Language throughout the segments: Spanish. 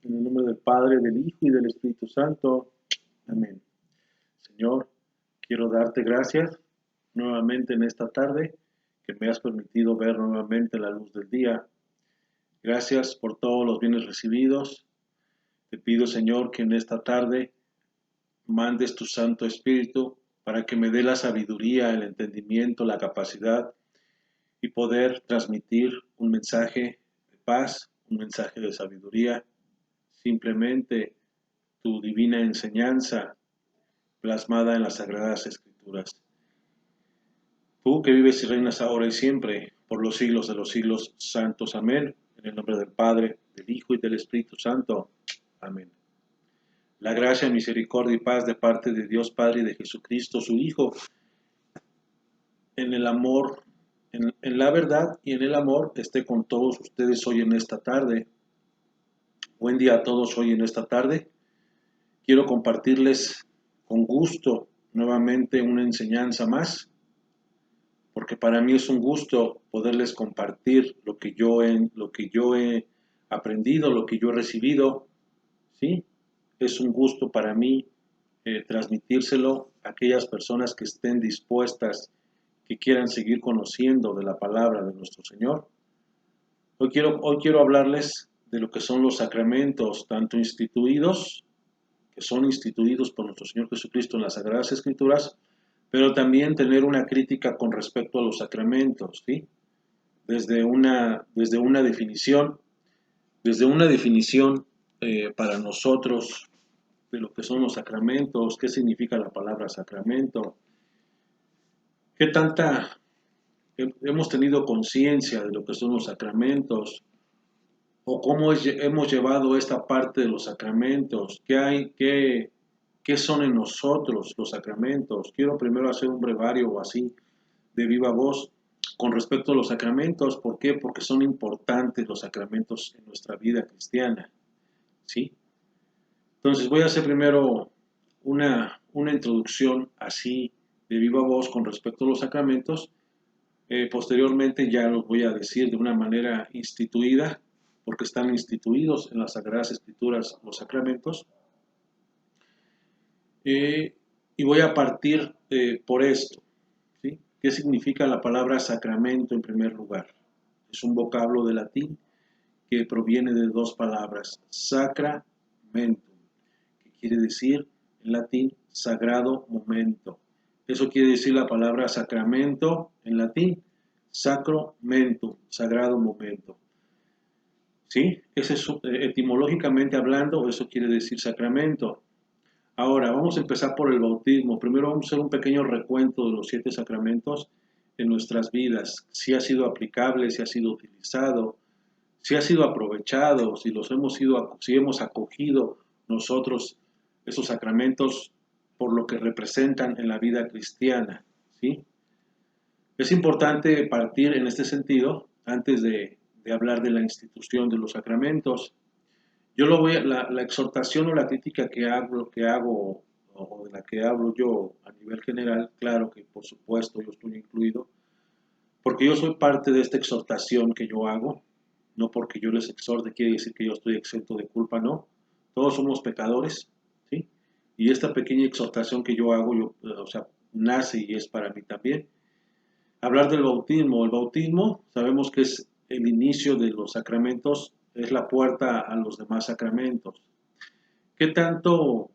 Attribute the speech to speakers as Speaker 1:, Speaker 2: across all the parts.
Speaker 1: En el nombre del Padre, del Hijo y del Espíritu Santo. Amén. Señor, quiero darte gracias nuevamente en esta tarde que me has permitido ver nuevamente la luz del día. Gracias por todos los bienes recibidos. Te pido, Señor, que en esta tarde mandes tu Santo Espíritu para que me dé la sabiduría, el entendimiento, la capacidad y poder transmitir un mensaje de paz, un mensaje de sabiduría, simplemente tu divina enseñanza plasmada en las Sagradas Escrituras. Tú que vives y reinas ahora y siempre, por los siglos de los siglos santos. Amén. En el nombre del Padre, del Hijo y del Espíritu Santo. Amén. La gracia, misericordia y paz de parte de Dios Padre y de Jesucristo, su Hijo, en el amor, en la verdad y en el amor, esté con todos ustedes hoy en esta tarde. Buen día a todos hoy en esta tarde. Quiero compartirles con gusto nuevamente una enseñanza más, porque para mí es un gusto poderles compartir lo que yo he aprendido, lo que yo he recibido, ¿sí? Es un gusto para mí transmitírselo a aquellas personas que estén dispuestas, que quieran seguir conociendo de la palabra de nuestro Señor. Hoy quiero hablarles de lo que son los sacramentos, tanto instituidos, que son instituidos por nuestro Señor Jesucristo en las Sagradas Escrituras, pero también tener una crítica con respecto a los sacramentos, ¿sí? Desde una definición para nosotros de lo que son los sacramentos, qué significa la palabra sacramento, qué tanta hemos tenido conciencia de lo que son los sacramentos, o cómo hemos llevado esta parte de los sacramentos, qué son en nosotros los sacramentos. Quiero primero hacer un brevario o así de viva voz con respecto a los sacramentos. ¿Por qué? Porque son importantes los sacramentos en nuestra vida cristiana, ¿sí? Entonces voy a hacer primero una introducción así de viva voz con respecto a los sacramentos. Posteriormente ya los voy a decir de una manera instituida, porque están instituidos en las Sagradas Escrituras los sacramentos. Y voy a partir por esto, ¿sí? ¿Qué significa la palabra sacramento en primer lugar? Es un vocablo de latín que proviene de dos palabras, sacramentum, que quiere decir en latín sagrado momento. Eso quiere decir la palabra sacramento en latín, sacramentum, sagrado momento. ¿Sí? Etimológicamente hablando, eso quiere decir sacramento. Ahora, vamos a empezar por el bautismo. Primero vamos a hacer un pequeño recuento de los 7 sacramentos en nuestras vidas. Si ha sido aplicable, si ha sido utilizado, si ha sido aprovechado, si hemos acogido nosotros esos sacramentos por lo que representan en la vida cristiana, ¿sí? Es importante partir en este sentido antes de hablar de la institución de los sacramentos. La exhortación o la crítica que hago o de la que hablo yo a nivel general, claro que por supuesto yo estoy incluido, porque yo soy parte de esta exhortación que yo hago, no porque yo les exhorte quiere decir que yo estoy exento de culpa, no. Todos somos pecadores, ¿sí? Y esta pequeña exhortación que yo hago, nace y es para mí también. Hablar del bautismo. El bautismo sabemos que es el inicio de los sacramentos, es la puerta a los demás sacramentos. ¿Qué tanto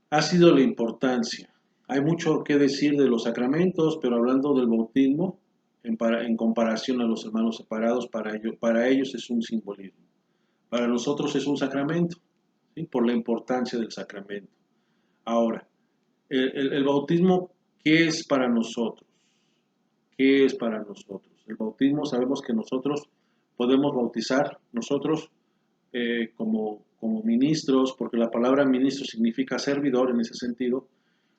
Speaker 1: ha sido la importancia? Hay mucho que decir de los sacramentos, pero hablando del bautismo, en comparación a los hermanos separados, para ellos es un simbolismo. Para nosotros es un sacramento, ¿sí? Por la importancia del sacramento. Ahora, el bautismo, ¿qué es para nosotros? ¿Qué es para nosotros? El bautismo, sabemos que nosotros podemos bautizar, nosotros como ministros, porque la palabra ministro significa servidor en ese sentido,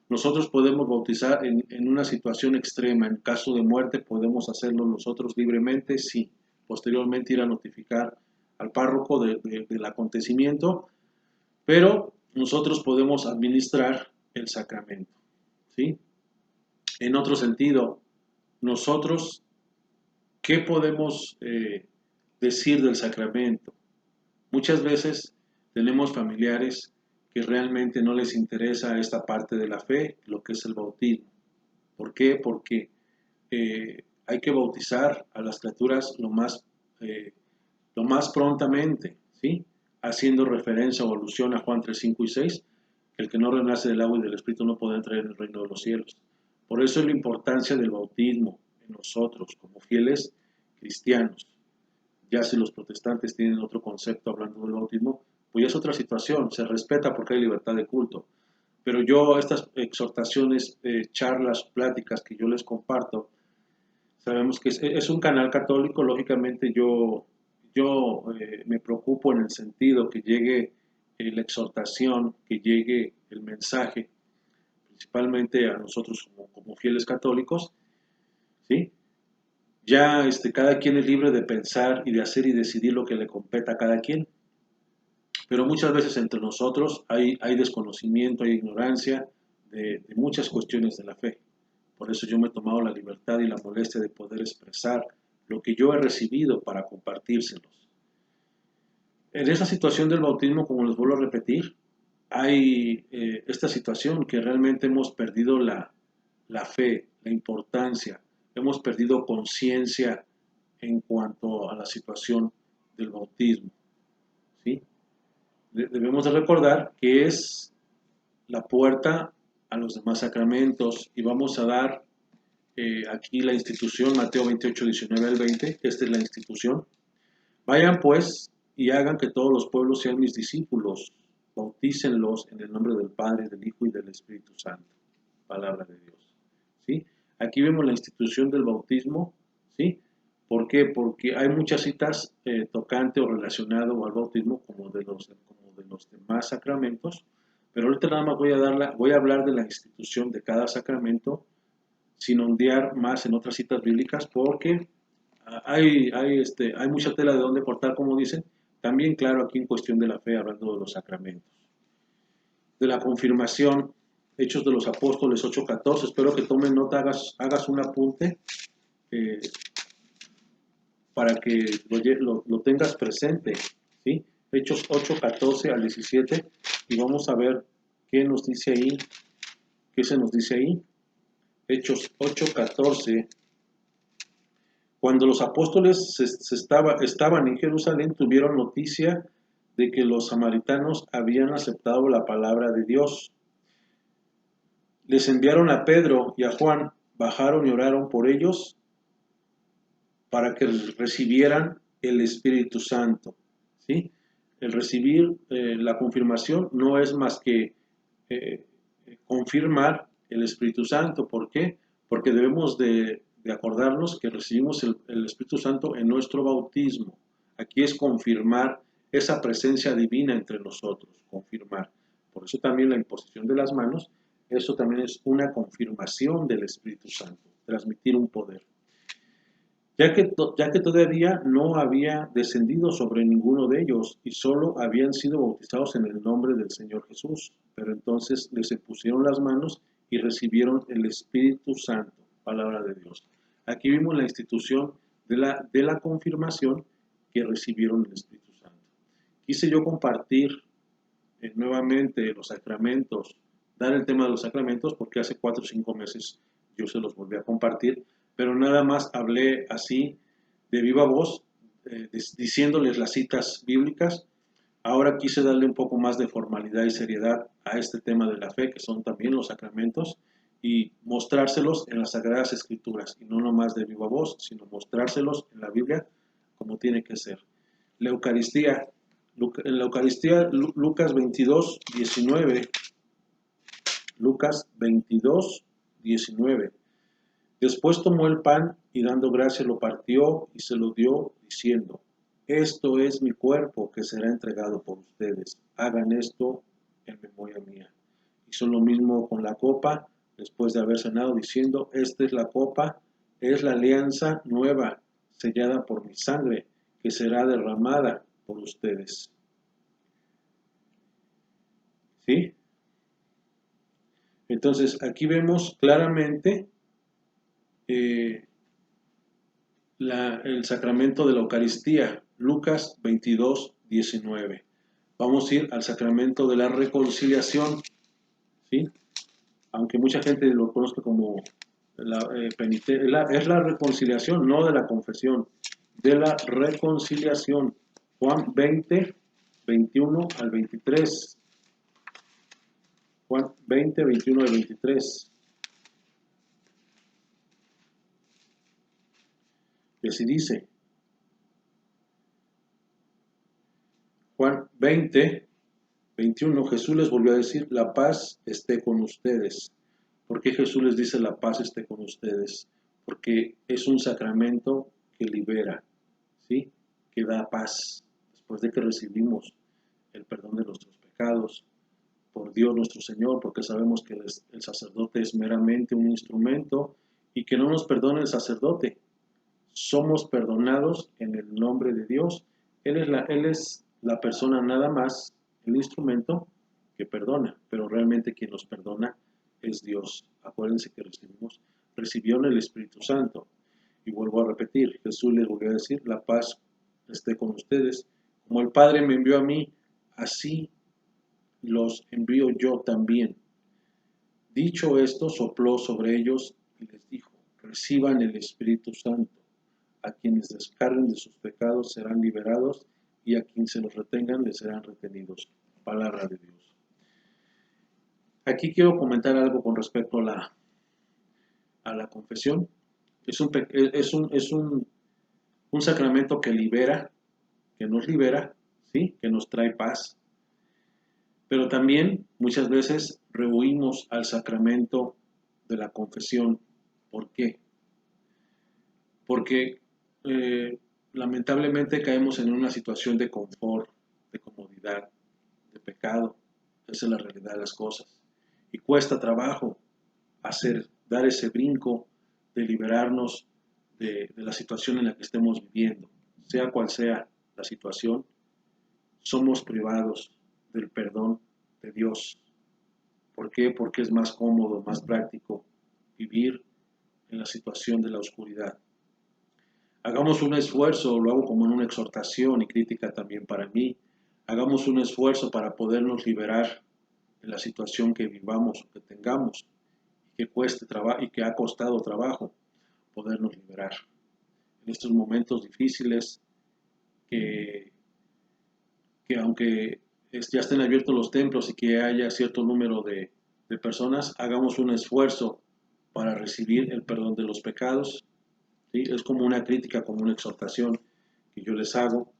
Speaker 1: nosotros podemos bautizar en una situación extrema, en caso de muerte podemos hacerlo nosotros libremente, sí. Posteriormente ir a notificar al párroco del acontecimiento, pero nosotros podemos administrar el sacramento, ¿sí? En otro sentido, nosotros, ¿qué podemos decir del sacramento? Muchas veces tenemos familiares que realmente no les interesa esta parte de la fe, lo que es el bautismo. ¿Por qué? Porque hay que bautizar a las criaturas lo más prontamente, ¿sí? Haciendo referencia o alusión a Juan 3, 5 y 6, que el que no renace del agua y del Espíritu no podrá entrar en el reino de los cielos. Por eso es la importancia del bautismo en nosotros como fieles cristianos. Ya si los protestantes tienen otro concepto hablando del bautismo, pues ya es otra situación, se respeta porque hay libertad de culto. Pero yo, estas exhortaciones, charlas, pláticas que yo les comparto, sabemos que es un canal católico, lógicamente yo me preocupo en el sentido que llegue la exhortación, que llegue el mensaje, principalmente a nosotros como fieles católicos, ¿sí? Ya cada quien es libre de pensar y de hacer y decidir lo que le competa a cada quien, pero muchas veces entre nosotros hay desconocimiento, hay ignorancia de muchas cuestiones de la fe. Por eso yo me he tomado la libertad y la molestia de poder expresar lo que yo he recibido para compartírselos. En esa situación del bautismo, como les vuelvo a repetir, hay esta situación que realmente hemos perdido la fe, la importancia, hemos perdido conciencia en cuanto a la situación del bautismo, ¿sí? Debemos de recordar que es la puerta a los demás sacramentos y vamos a dar aquí la institución, Mateo 28, 19 al 20, esta es la institución. Vayan pues y hagan que todos los pueblos sean mis discípulos, bautícenlos en el nombre del Padre, del Hijo y del Espíritu Santo. Palabra de Dios. ¿Sí? Aquí vemos la institución del bautismo, ¿sí? ¿Por qué? Porque hay muchas citas tocante o relacionado al bautismo como de los demás sacramentos, pero ahorita nada más voy a hablar de la institución de cada sacramento sin ondear más en otras citas bíblicas porque hay mucha tela de donde cortar, como dicen. También, claro, aquí en cuestión de la fe, hablando de los sacramentos. De la confirmación, Hechos de los Apóstoles 8:14. Espero que tomen nota, hagas un apunte eh, para que lo tengas presente, ¿sí? Hechos 8:14 al 17, y vamos a ver qué nos dice ahí, qué se nos dice ahí. Hechos 8:14. Cuando los apóstoles estaban en Jerusalén, tuvieron noticia de que los samaritanos habían aceptado la palabra de Dios. Les enviaron a Pedro y a Juan, bajaron y oraron por ellos para que recibieran el Espíritu Santo. ¿Sí? El recibir la confirmación no es más que eh, confirmar el Espíritu Santo. ¿Por qué? Porque debemos de acordarnos que recibimos el Espíritu Santo en nuestro bautismo. Aquí es confirmar esa presencia divina entre nosotros, confirmar. Por eso también la imposición de las manos, eso también es una confirmación del Espíritu Santo, transmitir un poder. Ya que todavía no había descendido sobre ninguno de ellos y solo habían sido bautizados en el nombre del Señor Jesús. Pero entonces les impusieron las manos y recibieron el Espíritu Santo, palabra de Dios. Aquí vimos la institución de la confirmación que recibieron el Espíritu Santo. Quise yo compartir nuevamente los sacramentos, dar el tema de los sacramentos, porque hace 4 o 5 meses yo se los volví a compartir, pero nada más hablé así de viva voz, diciéndoles las citas bíblicas. Ahora quise darle un poco más de formalidad y seriedad a este tema de la fe, que son también los sacramentos, y mostrárselos en las Sagradas Escrituras, y no nomás de viva voz, sino mostrárselos en la Biblia como tiene que ser. La Eucaristía, en la Eucaristía, Lucas 22, 19, Lucas 22, 19. Después tomó el pan y dando gracias lo partió y se lo dio diciendo, esto es mi cuerpo que será entregado por ustedes. Hagan esto en memoria mía. Hizo lo mismo con la copa después de haber cenado diciendo, esta es la copa, es la alianza nueva, sellada por mi sangre, que será derramada por ustedes. ¿Sí? Entonces, aquí vemos claramente el sacramento de la Eucaristía, Lucas 22, 19. Vamos a ir al sacramento de la reconciliación, ¿sí? Aunque mucha gente lo conozca como es la reconciliación, no de la confesión, de la reconciliación. Juan 20, 21 al 23. Juan 20, 21 al 23. Y así dice. Juan 20, 21, Jesús les volvió a decir, la paz esté con ustedes. ¿Por qué Jesús les dice la paz esté con ustedes? Porque es un sacramento que libera, ¿sí? Que da paz. Después de que recibimos el perdón de nuestros pecados por Dios nuestro Señor, porque sabemos que el sacerdote es meramente un instrumento y que no nos perdone el sacerdote. Somos perdonados en el nombre de Dios. Él es la persona nada más, el instrumento que perdona, pero realmente quien nos perdona es Dios. Acuérdense que recibió el Espíritu Santo. Y vuelvo a repetir, Jesús les volvió a decir, la paz esté con ustedes. Como el Padre me envió a mí, así los envío yo también. Dicho esto, sopló sobre ellos y les dijo, reciban el Espíritu Santo. A quienes descarguen de sus pecados serán liberados y a quienes se los retengan les serán retenidos. Palabra de Dios. Aquí quiero comentar algo con respecto a la confesión. Es un sacramento que libera, que nos libera, ¿sí? Que nos trae paz. Pero también muchas veces rehuimos al sacramento de la confesión. ¿Por qué? Porque lamentablemente caemos en una situación de confort, de comodidad, de pecado. Esa es la realidad de las cosas. Y cuesta trabajo dar ese brinco de liberarnos de la situación en la que estemos viviendo. Sea cual sea la situación, somos privados del perdón de Dios. ¿Por qué? Porque es más cómodo, más práctico vivir en la situación de la oscuridad. Hagamos un esfuerzo, lo hago como en una exhortación y crítica también para mí, hagamos un esfuerzo para podernos liberar de la situación que vivamos o que tengamos y que cueste trabajo y que ha costado trabajo podernos liberar. En estos momentos difíciles que aunque ya estén abiertos los templos y que haya cierto número de personas, hagamos un esfuerzo para recibir el perdón de los pecados. ¿Sí? Es como una crítica, como una exhortación que yo les hago.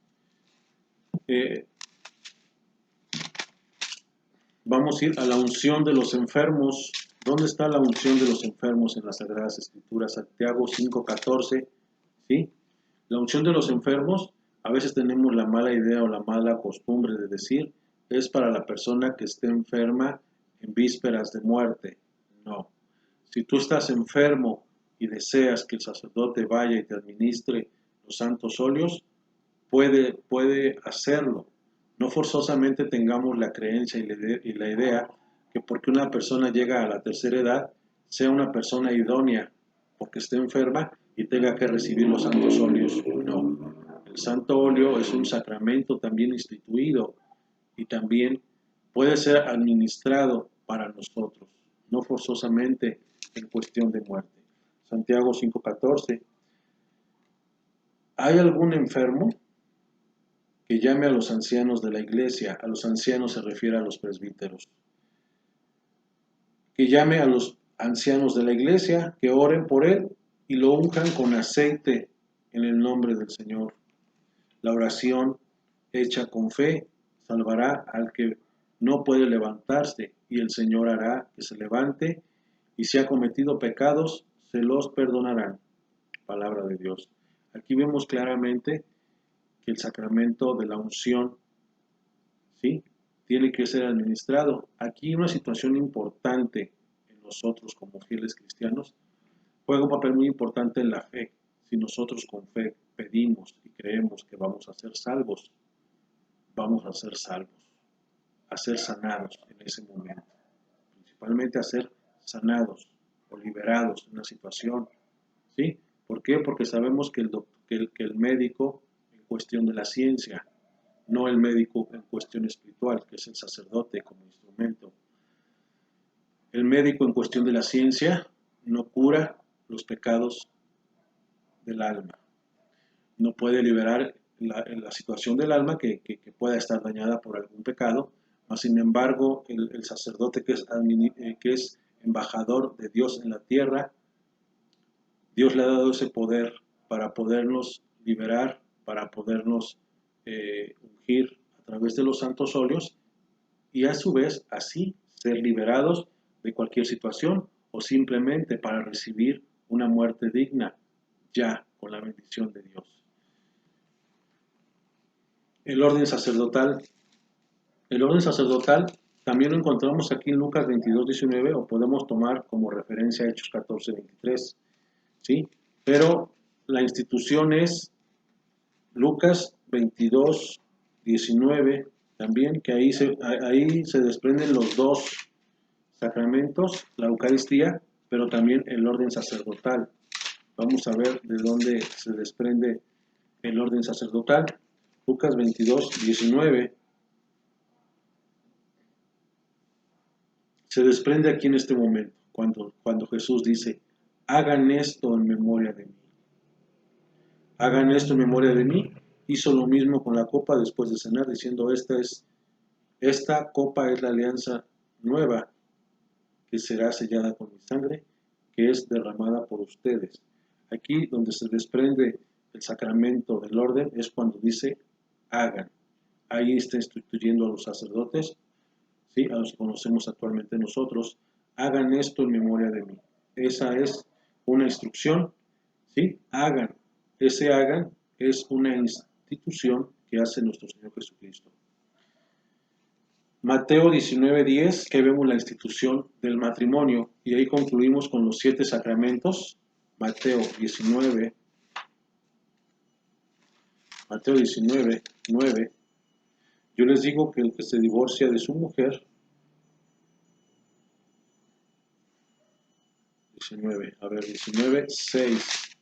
Speaker 1: Vamos a ir a la unción de los enfermos. ¿Dónde está la unción de los enfermos en las Sagradas Escrituras? Santiago 5:14. ¿Sí? La unción de los enfermos, a veces tenemos la mala idea o la mala costumbre de decir, es para la persona que esté enferma en vísperas de muerte. No. Si tú estás enfermo y deseas que el sacerdote vaya y te administre los santos óleos, puede hacerlo. No forzosamente tengamos la creencia y la idea que porque una persona llega a la tercera edad, sea una persona idónea porque esté enferma y tenga que recibir los santos óleos. No. El santo óleo es un sacramento también instituido y también puede ser administrado para nosotros, no forzosamente en cuestión de muerte. Santiago 5:14. ¿Hay algún enfermo? Que llame a los ancianos de la iglesia. A los ancianos se refiere a los presbíteros. Que llame a los ancianos de la iglesia, que oren por él y lo unjan con aceite en el nombre del Señor. La oración hecha con fe salvará al que no puede levantarse y el Señor hará que se levante y si ha cometido pecados, se los perdonarán. Palabra de Dios. Aquí vemos claramente que el sacramento de la unción, ¿sí?, tiene que ser administrado. Aquí una situación importante en nosotros como fieles cristianos juega un papel muy importante en la fe. Si nosotros con fe pedimos y creemos que vamos a ser salvos, vamos a ser salvos, a ser sanados en ese momento. Principalmente a ser sanados o liberados de una situación. ¿Sí? ¿Por qué? Porque sabemos que el médico, en cuestión de la ciencia, no el médico en cuestión espiritual, que es el sacerdote como instrumento. El médico en cuestión de la ciencia no cura los pecados del alma, no puede liberar la situación del alma que pueda estar dañada por algún pecado, mas sin embargo el sacerdote que es embajador de Dios en la tierra, Dios le ha dado ese poder para podernos liberar, para podernos ungir a través de los santos óleos y a su vez así ser liberados de cualquier situación o simplemente para recibir una muerte digna ya con la bendición de Dios. El orden sacerdotal también lo encontramos aquí en Lucas 22:19 o podemos tomar como referencia Hechos 14:23, ¿sí? Pero la institución es Lucas 22:19 también, que ahí se desprenden los dos sacramentos, la Eucaristía, pero también el orden sacerdotal. Vamos a ver de dónde se desprende el orden sacerdotal. Lucas 22:19 se desprende aquí en este momento, cuando Jesús dice, hagan esto en memoria de mí. Hagan esto en memoria de mí. Hizo lo mismo con la copa después de cenar, diciendo, esta copa es la alianza nueva que será sellada con mi sangre, que es derramada por ustedes. Aquí donde se desprende el sacramento del orden es cuando dice hagan. Ahí está instituyendo a los sacerdotes, ¿sí? A los que conocemos actualmente nosotros, hagan esto en memoria de mí. Esa es una instrucción, ¿sí? Hagan. Ese hagan es una institución que hace nuestro Señor Jesucristo. Mateo 19:10, que vemos la institución del matrimonio, y ahí concluimos con los 7 sacramentos. Mateo 19:9. Yo les digo que el que se divorcia de su mujer, 19:6,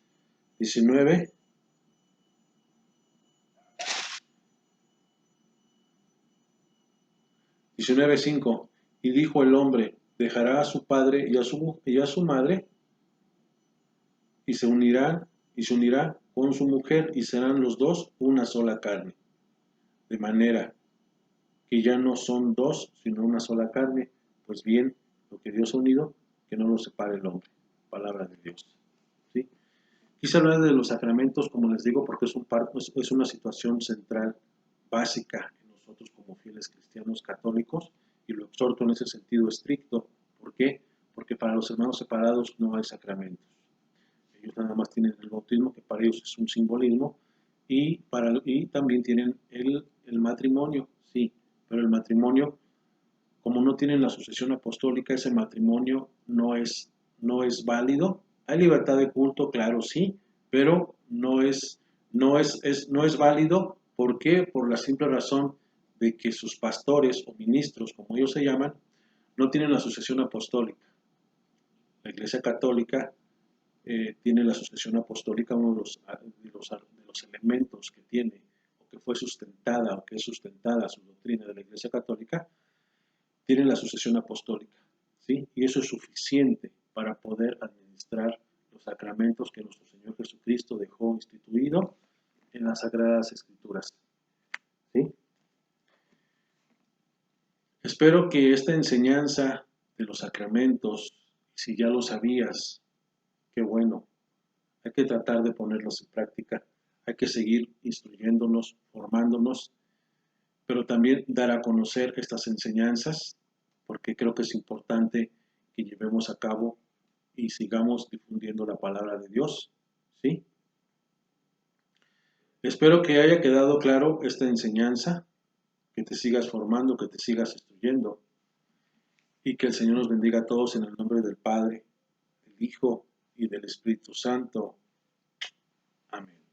Speaker 1: 19:5, y dijo el hombre, dejará a su padre y a su madre, y se unirá con su mujer, y serán los dos una sola carne. De manera que ya no son dos, sino una sola carne. Pues bien, lo que Dios ha unido, que no lo separe el hombre. Palabra de Dios. ¿Sí? Quise hablar de los sacramentos, como les digo, porque es una situación central, básica en nosotros como fieles cristianos católicos, y lo exhorto en ese sentido estricto. ¿Por qué? Porque para los hermanos separados no hay sacramentos. Ellos nada más tienen el bautismo, que para ellos es un simbolismo, y también tienen el matrimonio, sí, pero el matrimonio, como no tienen la sucesión apostólica, ese matrimonio no es válido. Hay libertad de culto, claro, sí, pero no es válido. ¿Por qué? Por la simple razón de que sus pastores o ministros, como ellos se llaman, no tienen la sucesión apostólica. La Iglesia Católica tiene la sucesión apostólica, uno de los elementos que tiene, o que fue sustentada, o que es sustentada su doctrina de la Iglesia Católica, tiene la sucesión apostólica, ¿sí? Y eso es suficiente para poder administrar los sacramentos que nuestro Señor Jesucristo dejó instituido en las Sagradas Escrituras, ¿sí? Espero que esta enseñanza de los sacramentos, si ya lo sabías, qué bueno, hay que tratar de ponerlos en práctica, hay que seguir instruyéndonos, formándonos, pero también dar a conocer estas enseñanzas, porque creo que es importante que llevemos a cabo y sigamos difundiendo la palabra de Dios, ¿sí? Espero que haya quedado claro esta enseñanza, que te sigas formando, que te sigas instruyendo, y que el Señor nos bendiga a todos en el nombre del Padre, del Hijo y del Espíritu Santo. Amén.